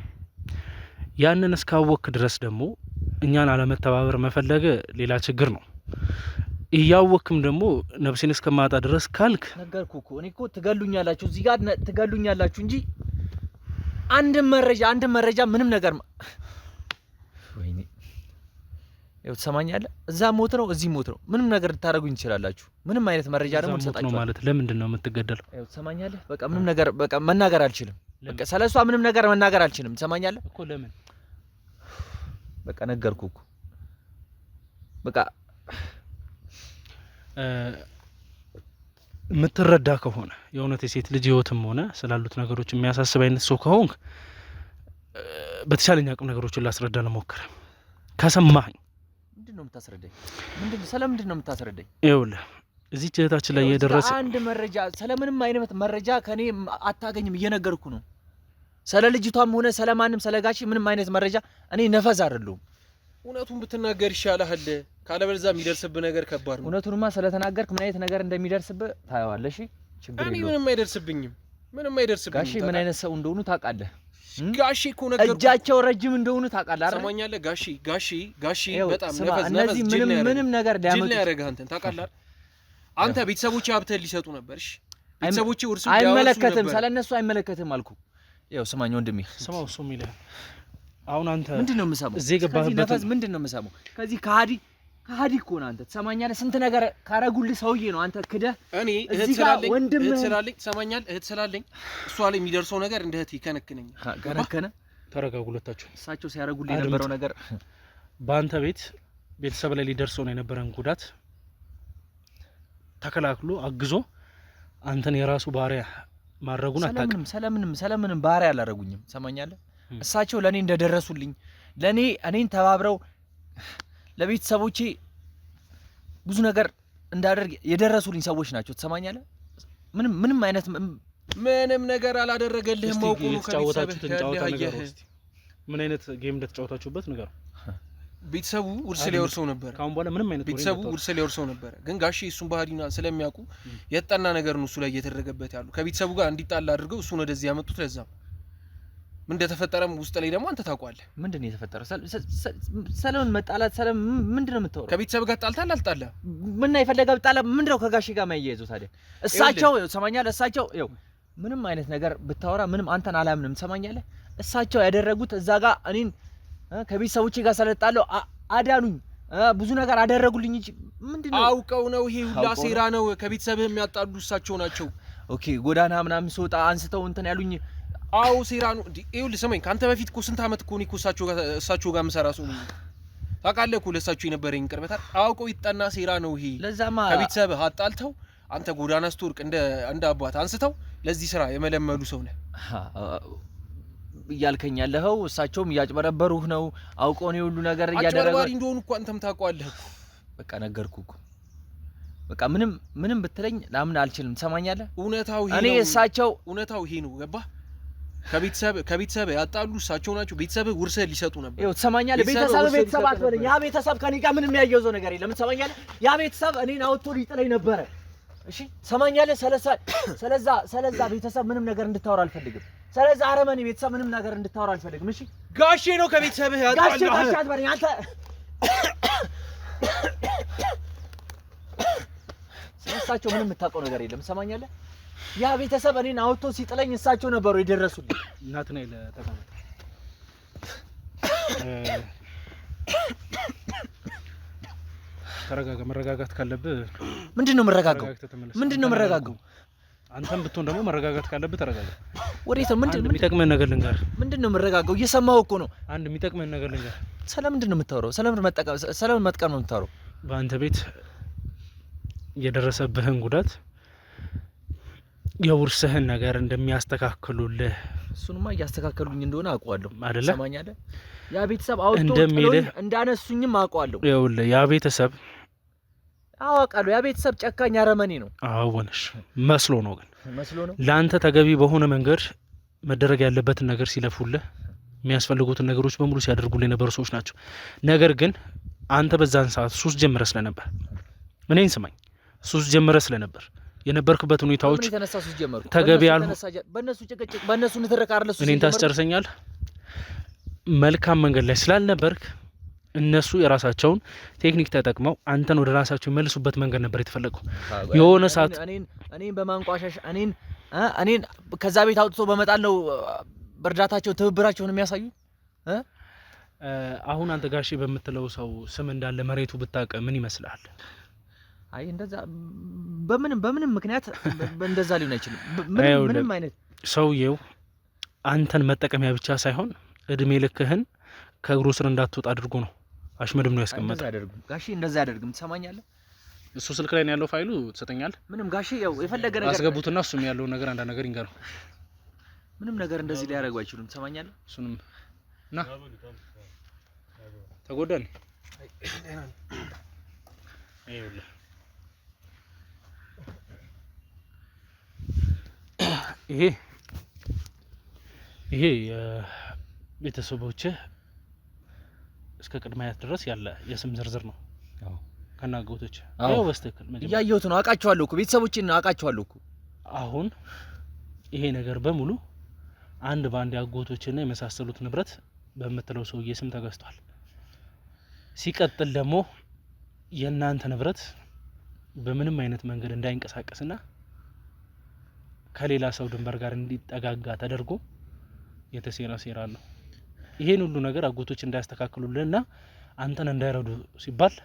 ያንን እስካወክ ድረስ ደግሞ እኛን አለመተባበር መፈለገ ሌላ ችግር ነው። እያወክም ደግሞ ነፍሴን እስከማጣ ድረስ ካልክ
ነገርኩ እኮ እኔ እኮ ትገሉኛላችሁ እዚህ ጋር ትገሉኛላችሁ እንጂ አንድ መረጃ ምንም ነገር ወይኔ ይኸው ትሰማኛለህ። እዛ ሞት ነው እዚህ ሞት ነው ምንም ነገር ልታደርጉኝ ትችላላችሁ። ምንም አይነት መረጃ ደግሞ ልሰጣችሁ
ማለት ለምንድን ነው የምትገደለው?
ይኸው ትሰማኛለህ። በቃ ምንም ነገር በቃ መናገር አልችልም። በቃ ስለሷ ምንም ነገር መናገር አልችልም። ትሰማኛለህ
እኮ ለምን
በቃ ነገርኩ እኮ በቃ
የምትረዳ ከሆነ የእውነት የሴት ልጅ ህይወትም ሆነ ስላሉት ነገሮች የሚያሳስብ አይነት ሰው ከሆንክ በተቻለኝ አቅም ነገሮችን ላስረዳ ልሞክር። ከሰማኸኝ
ምንድነው የምታስረዳኝ? ስለምንድነው የምታስረዳኝ?
ይኸውልህ እዚህ እህታችን ላይ የደረሰ
አንድ መረጃ ስለምንም አይነት መረጃ ከኔ አታገኝም። እየነገርኩ ነው። ስለ ልጅቷም ሆነ ስለማንም ስለጋሺ ምንም አይነት መረጃ እኔ ነፈዝ አይደለሁም።
እውነቱን ብትናገር ይሻልሃል። ካለበለዚያ የሚደርስብህ ነገር ከባድ ነው።
እውነቱንማ ስለተናገርክ ምን አይነት ነገር እንደሚደርስብህ ታየዋለሽ። ችግር የለውም።
ምንም አይደርስብኝም።
ጋሺ ምን አይነት ሰው እንደሆኑ ታውቃለህ።
ጋሺ እኮ ነገር
እጃቸው ረጅም እንደሆኑ ታውቃለህ አይደል?
ሰማኛለህ? ጋሺ በጣም
እነዚህ ምንም ነገር ሊያመጡ
ያደርግህ አንተን ታውቃለህ። አንተ ቤተሰቦቼ ሀብትህን ሊሰጡ ነበር። እሺ ቤተሰቦቼ ውርሱ
አይመለከትም። ስለነሱ አይመለከትም አልኩ። ያው ስማኝ ወንድሜ፣
ስማው እሱ የሚልህ አሁን አንተ
ምንድነው የምሰማው?
እዚህ ገባህበት
ምንድነው የምሰማው? ከዚህ ከሃዲ እኮ ነው አንተ። ትሰማኛለህ? ስንት ነገር ካረጉልህ ሰውዬ ነው አንተ ክደህ።
እኔ እህት ስላለኝ ትሰማኛለህ? እህት ስላለኝ እሷ ላይ የሚደርሰው ነገር እንደ እህት ይከነክነኛል።
ከነከነ
ተረጋጉ ሁለታችሁ።
እሳቸው ሲያረጉልህ የነበረው ነገር
በአንተ ቤተሰብ ላይ ሊደርሰው ነው የነበረን ጉዳት ተከላክሎ አግዞ አንተን የራሱ ባሪያ ማድረጉን አታውቅም።
ስለምንም ባሪያ አላረጉኝም። ትሰማኛለህ? እሳቸው ለኔ እንደደረሱልኝ እኔን ተባብረው ለቤተሰቦቼ ብዙ ነገር እንዳደርግ የደረሱልኝ ሰዎች ናቸው። ትሰማኛለህ? ምንም አይነት
ነገር አላደረገልህም። ማውቁ ነው ከቤተሰብ
ምን አይነት ጌም እንደተጫወታችሁበት ነገር
ቤተሰቡ ውርስ ላይ ወርሰው ነበር።
ካሁን በኋላ ምንም አይነት
ቤተሰቡ ውርስ ላይ ወርሰው ነበር። ግን ጋሺ እሱን ባህሪና ስለሚያውቁ የጠና ነገር ነው እሱ ላይ እየተደረገበት ያሉ። ከቤተሰቡ ጋር እንዲጣላ አድርገው እሱን ወደዚህ ያመጡት። ለዛም ምን እንደተፈጠረም ውስጥ ላይ ደግሞ አንተ ታውቃለህ።
ምንድነው የተፈጠረው? ሰለምን መጣላት ምንድነው የምታወራው?
ከቤተሰብ ጋር ጣልታል አልጣላ
ምን አይፈለጋ ጣላ ምንድነው ከጋሺ ጋር ማያይዘው ታዲያ? እሳቸው ሰማኛለህ፣ እሳቸው ይኸው ምንም አይነት ነገር ብታወራ ምንም አንተን አላምንም። ሰማኛለህ? እሳቸው ያደረጉት እዛ ጋር እኔን ከቤተሰቦቼ ጋር ስለጣለው አዳኑኝ፣ ብዙ ነገር አደረጉልኝ እንጂ ምንድነው
አውቀው ነው። ይሄ ሁላ ሴራ ነው። ከቤተሰብህ የሚያጣሉ እሳቸው ናቸው።
ኦኬ ጎዳና ምናምን ስወጣ አንስተው እንትን ያሉኝ።
አው ሴራ ነው እንዴ? ይኸውልህ ስማኝ፣ ካንተ በፊት እኮ ስንት አመት እኮ ነው እሳቸው ጋር መሰራ ሰው ነው። ታውቃለህ እኮ ለእሳቸው የነበረኝ ቅርበት አውቀው ይጣና ሴራ ነው ይሄ።
ለዛማ
ከቤተሰብህ አጣልተው አንተ ጎዳና ስትወርቅ እንደ አባት አንስተው ለዚህ ስራ የመለመሉ ሰው ነህ
እያልከኝ ያለኸው። እሳቸውም እያጭበረበሩህ ነው አውቀው ነው ሁሉ ነገር እያደረገ።
አጭበርባሪ እንደሆኑ እኮ አንተም ታውቀዋለህ እኮ።
በቃ ነገርኩህ እኮ። በቃ ምንም ብትለኝ ላምን አልችልም። ትሰማኛለህ?
እውነታው ይሄ ነው።
እኔ እሳቸው
እውነታው ይሄ ነው። ገባህ? ከቤተሰብ ያጣሉ እሳቸው ናቸው። ቤተሰብ ውርሰህ ሊሰጡ ነበር።
ይኸው ትሰማኛለህ? ቤተሰብ አትበለኝ። ያ ቤተሰብ ከኔ ጋር ምንም ያያየው ነገር የለም። ትሰማኛለህ? ያ ቤተሰብ እኔን አውጥቶ ሊጥለኝ ነበረ። እሺ ትሰማኛለህ? ስለዛ ቤተሰብ ምንም ነገር እንድታወራ አልፈልግም። ስለዛ አረመኔ ቤተሰብ ምንም ነገር እንድታወራ አልፈልግም። እሺ
ጋሼ ነው ከቤተሰብህ ያጣሉ።
ጋሼ አትበለኝ አንተ። ስለሳቸው ምንም የምታውቀው ነገር የለም። ትሰማኛለህ? ያ ቤተሰብ እኔን አውጥቶ ሲጥለኝ እሳቸው ነበሩ የደረሱልኝ።
እናት ነኝ ለተቀመጥ ተረጋጋ። መረጋጋት ካለብህ
ምንድነው መረጋጋው?
አንተም ብትሆን ደግሞ መረጋጋት ካለብህ ተረጋጋ።
ወዴት ነው? ምንድነው
የሚጠቅመን ነገር ልንገርህ።
ምንድነው መረጋጋው? እየሰማኸው እኮ ነው።
አንድ የሚጠቅመን ነገር ልንገርህ።
ስለምንድን ነው የምታወራው? ስለምን መጥቀም ነው የምታወራው?
በአንተ ቤት የደረሰብህን ጉዳት የውርስህን ነገር እንደሚያስተካክሉልህ
እሱንማ እያስተካከሉኝ እንደሆነ አውቀዋለሁ
አይደለ?
ሰማኛለህ? ያ ቤተሰብ አውጥቶ
እንደሚልህ
እንዳነሱኝም አውቀዋለሁ።
ይኸውልህ ያ ቤተሰብ
አውቃለሁ። ያ ቤተሰብ ጨካኝ አረመኔ ነው።
አወነሽ መስሎ ነው፣ ግን
መስሎ ነው።
ለአንተ ተገቢ በሆነ መንገድ መደረግ ያለበትን ነገር ሲለፉልህ የሚያስፈልጉትን ነገሮች በሙሉ ሲያደርጉልህ የነበሩ ሰዎች ናቸው። ነገር ግን አንተ በዛን ሰዓት ሱስ ጀምረ ስለነበር እኔን ስማኝ፣ ሱስ ጀምረ ስለነበር የነበርክበት ሁኔታዎች ተገቢ ያልሆኑ
በእነሱ ጭቅጭቅ በእነሱ ንትርክ አይደል ሱስ
እኔን ታስጨርሰኛለህ። መልካም መንገድ ላይ ስላልነበርክ እነሱ የራሳቸውን ቴክኒክ ተጠቅመው አንተን ወደ ራሳቸው የሚመልሱበት መንገድ ነበር የተፈለገው። የሆነ ሰዓት
እኔን በማንቋሻሽ እኔን ከዛ ቤት አውጥቶ በመጣል ነው በእርዳታቸው ትብብራቸውን የሚያሳዩ።
አሁን አንተ ጋሼ በምትለው ሰው ስም እንዳለ መሬቱ ብታውቅ ምን ይመስልሃል?
አይ እንደዛ በምንም ምክንያት እንደዛ ሊሆን አይችልም። ምንም አይነት
ሰውየው አንተን መጠቀሚያ ብቻ ሳይሆን እድሜ ልክህን ከእግሩ ስር እንዳትወጣ አድርጎ ነው አሽመድም ነው ያስቀመጠው።
ጋሼ እንደዛ ያደርግም ትሰማኛለህ?
እሱ ስልክ ላይ ነው ያለው ፋይሉ ትሰጠኛለህ?
ምንም ጋሼ ያው የፈለገ ነገር
አስገቡትና እሱም ያለውን ነገር አንዳንድ ነገር ይንገረው።
ምንም ነገር እንደዚህ ሊያደርጉ አይችሉም ትሰማኛለህ?
እሱንም ና ተጎዳን አይውላ ይሄ ቤተሰቦችህ እስከ ቅድመ አያት ድረስ ያለ የስም ዝርዝር ነው። አዎ ከናገውቶች ያው በስተክል
ያያዩት ነው። አቃቸዋለሁ እኮ ቤተሰቦችን አቃቸዋለሁ እኮ።
አሁን ይሄ ነገር በሙሉ አንድ ባንድ ያጎቶችና የመሳሰሉት ንብረት በመተለው ሰውዬ ስም ተገዝቷል። ሲቀጥል ደግሞ የናንተ ንብረት በምንም አይነት መንገድ እንዳይንቀሳቀስና ከሌላ ሰው ድንበር ጋር እንዲጠጋጋ ተደርጎ የተሴራ ሴራ ነው። ይሄን ሁሉ ነገር አጎቶች እንዳያስተካክሉልንና አንተን እንዳይረዱ ሲባል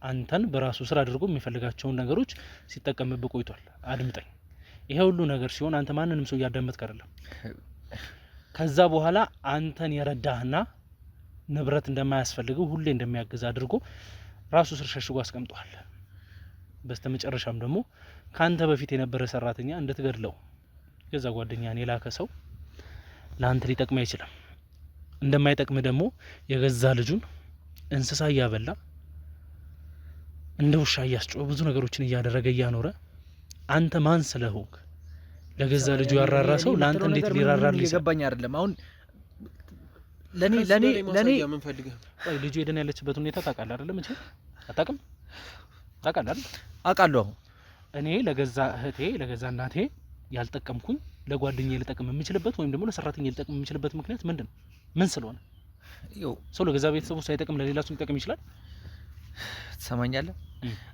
አንተን በራሱ ስራ አድርጎ የሚፈልጋቸውን ነገሮች ሲጠቀምብህ ቆይቷል። አድምጠኝ። ይሄ ሁሉ ነገር ሲሆን አንተ ማንንም ሰው ያዳመጥክ አይደለም። ከዛ በኋላ አንተን የረዳህና ንብረት እንደማያስፈልገው ሁሌ እንደሚያግዝ አድርጎ ራሱ ስር ሸሽጎ አስቀምጧል። በስተመጨረሻም ደግሞ ካንተ በፊት የነበረ ሰራተኛ እንድትገድለው የዛ ጓደኛን የላከ ሰው ለአንተ ሊጠቅም አይችልም። እንደማይጠቅም ደግሞ የገዛ ልጁን እንስሳ እያበላ እንደ ውሻ እያስጮኸ ብዙ ነገሮችን እያደረገ እያኖረ አንተ ማን ስለሆንክ ለገዛ ልጁ ያራራ ሰው ለአንተ እንዴት ሊራራል?
ይገባኝ አይደለም። አሁን ለኔ
ምን ፈልገህ?
ቆይ ልጁ ሄደን ያለችበት ሁኔታ ታውቃለህ አይደለም? እንጂ አታውቅም? ታውቃለህ አይደል?
አውቃለሁ።
እኔ ለገዛ እህቴ ለገዛ እናቴ ያልጠቀምኩኝ ለጓደኛዬ ልጠቅም የምችልበት ወይም ደግሞ ለሰራተኛዬ ልጠቅም የምችልበት ምክንያት ምንድን ነው? ምን ስለሆነ? ሰው ለገዛ ቤተሰቡ ሳይጠቅም ለሌላ ሰው ሊጠቅም ይችላል?
ትሰማኛለህ?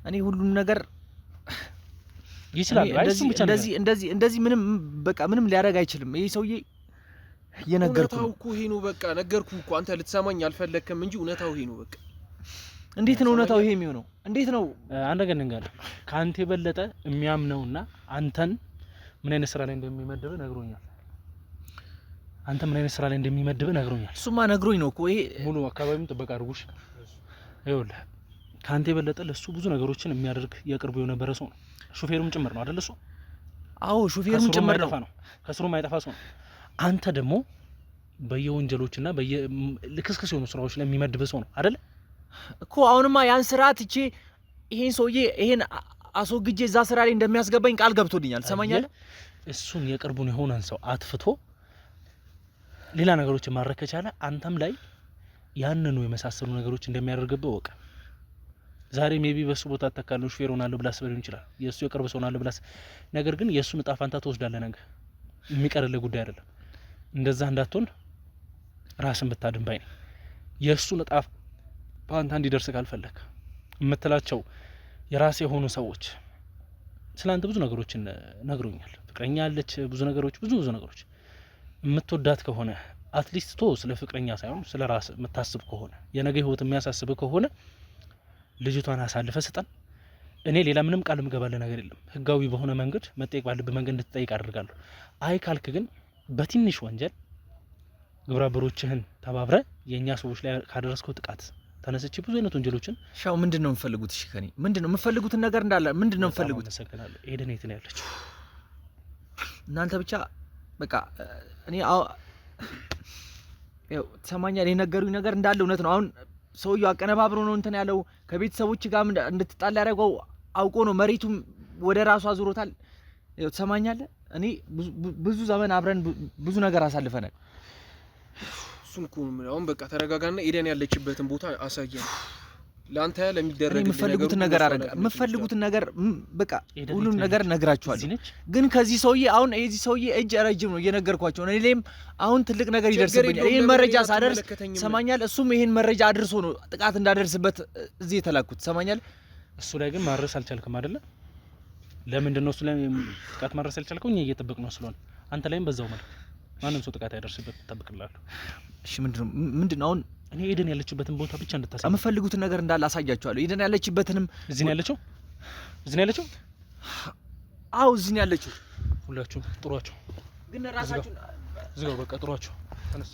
እኔ ሁሉም ነገር
ይችላል።
እንደዚህ ምንም በቃ ምንም ሊያደርግ አይችልም። ይሄ ሰውዬ እየነገርኩህ
ነው እኮ ይሄ ነው በቃ ነገርኩህ እኮ አንተ ልትሰማኝ አልፈለክም እንጂ እውነታው ይሄ ነው በቃ።
እንዴት ነው እውነታው ይሄ የሚሆነው? እንዴት ነው?
አንድ ነገር እንጋለን ካንተ የበለጠ የሚያምነውና አንተን ምን አይነት ስራ ላይ እንደሚመድብ ነግሮኛል። አንተ ምን አይነት ስራ ላይ እንደሚመድብ ነግሮኛል።
እሱማ ነግሮኝ ነው እኮ። ይሄ
ሙሉ አካባቢም ጥበቃ አድርጉሽ። ይኸውልህ ካንተ የበለጠ ለሱ ብዙ ነገሮችን የሚያደርግ የቅርቡ የነበረ ሰው ነው። ሹፌሩም ጭምር ነው አይደል? እሱ
አዎ ሹፌሩም ጭምር ነው።
ከስሩ ማይጠፋ ሰው ነው። አንተ ደግሞ በየወንጀሎችና በየልክስክስ የሆኑ ስራዎች ላይ የሚመድብ ሰው ነው አይደል
እኮ። አሁንማ ያን ስርዓት እቺ ይሄን ሰውዬ ይሄን አስወግጄ እዛ ስራ ላይ እንደሚያስገባኝ ቃል ገብቶልኛል። ሰማኛለህ?
እሱን የቅርቡን የሆነን ሰው አጥፍቶ ሌላ ነገሮችን ማድረግ ከቻለ አንተም ላይ ያንኑ የመሳሰሉ ነገሮች እንደሚያደርግብህ ወቀ። ዛሬ ሜቢ በሱ ቦታ ተካለው ሹፌር ሆናለሁ ብላስ በሊሆን ይችላል። የሱ የቅርብ ሰው ሆናለሁ ብላስ፣ ነገር ግን የሱ ዕጣ ፋንታ ትወስዳለህ። ነገ የሚቀርልህ ጉዳይ አይደለም። እንደዛ እንዳትሆን ራስን ብታድን ባይ ነኝ። የሱ ዕጣ ፋንታ እንዲደርስ ካልፈለክ የምትላቸው የራስ የሆኑ ሰዎች ስላንተ ብዙ ነገሮችን ነግሮኛል። ፍቅረኛ አለች፣ ብዙ ነገሮች የምትወዳት ከሆነ አትሊስት ቶ ስለ ፍቅረኛ ሳይሆን ስለ ራስ የምታስብ ከሆነ የነገ ህይወት የሚያሳስብ ከሆነ ልጅቷን አሳልፈ ስጠን። እኔ ሌላ ምንም ቃል ምገባለ ነገር የለም። ህጋዊ በሆነ መንገድ መጠየቅ ባለበት መንገድ እንድትጠይቅ አደርጋለሁ። አይ ካልክ ግን በትንሽ ወንጀል ግብረአበሮችህን ተባብረ የኛ ሰዎች ላይ ካደረስከው ጥቃት ተነስቼ ብዙ አይነት ወንጀሎችን
ሻው ምንድነው የምፈልጉት? እሺ ከኔ ምንድነው የምፈልጉት ነገር እንዳለ ምንድነው የምፈልጉት?
ኤደን የት ነው ያለችው?
እናንተ ብቻ በቃ እኔ ያው ተሰማኛለህ የነገሩኝ ነገር እንዳለ እውነት ነው። አሁን ሰውየው አቀነባብሮ ነው እንትን ያለው ከቤተሰቦች ጋር እንድትጣላ ያደረገው አውቆ ነው። መሬቱም ወደ ራሱ አዙሮታል። ያው ተሰማኛለህ እኔ ብዙ ዘመን አብረን ብዙ ነገር አሳልፈናል።
እሱን እኮ አሁን በቃ ተረጋጋና ኤደን ያለችበትን ቦታ አሳየን። ላንተ ለሚደረግ
የምፈልጉትን ነገር በቃ ሁሉም ነገር ነግራችኋለሁ። ግን ከዚህ ሰውዬ አሁን የዚህ ሰውዬ እጅ ረጅም ነው እየነገርኳቸው ነው። እኔም አሁን ትልቅ ነገር ይደርስብኛል። ይሄን መረጃ ሳደርስ ሰማኛል። እሱም ይሄን መረጃ አድርሶ ነው ጥቃት እንዳደርስበት እዚህ የተላኩት ሰማኛል።
እሱ ላይ ግን ማድረስ አልቻልክም አይደለ? ለምንድን ነው እሱ ላይ ጥቃት ማድረስ አልቻልከው? እኛ እየጠበቅነው ስለሆነ አንተ ላይም በዛው ማለት ማንም ሰው ጥቃት ያደርስበት ተጠብቅላለሁ።
እሺ ምንድነው አሁን
እኔ ኤደን ያለችበትን ቦታ ብቻ እንድታሳይ
የምፈልጉትን ነገር እንዳለ አሳያችኋለሁ። ኤደን ያለችበትንም
እዚህ ነው ያለችው?
አዎ እዚህ ነው ያለችው።
ሁላችሁም ጥሯቸው።
ግን ራሳችሁ
ዝጋው በቃ ጥሯቸው። ተነስ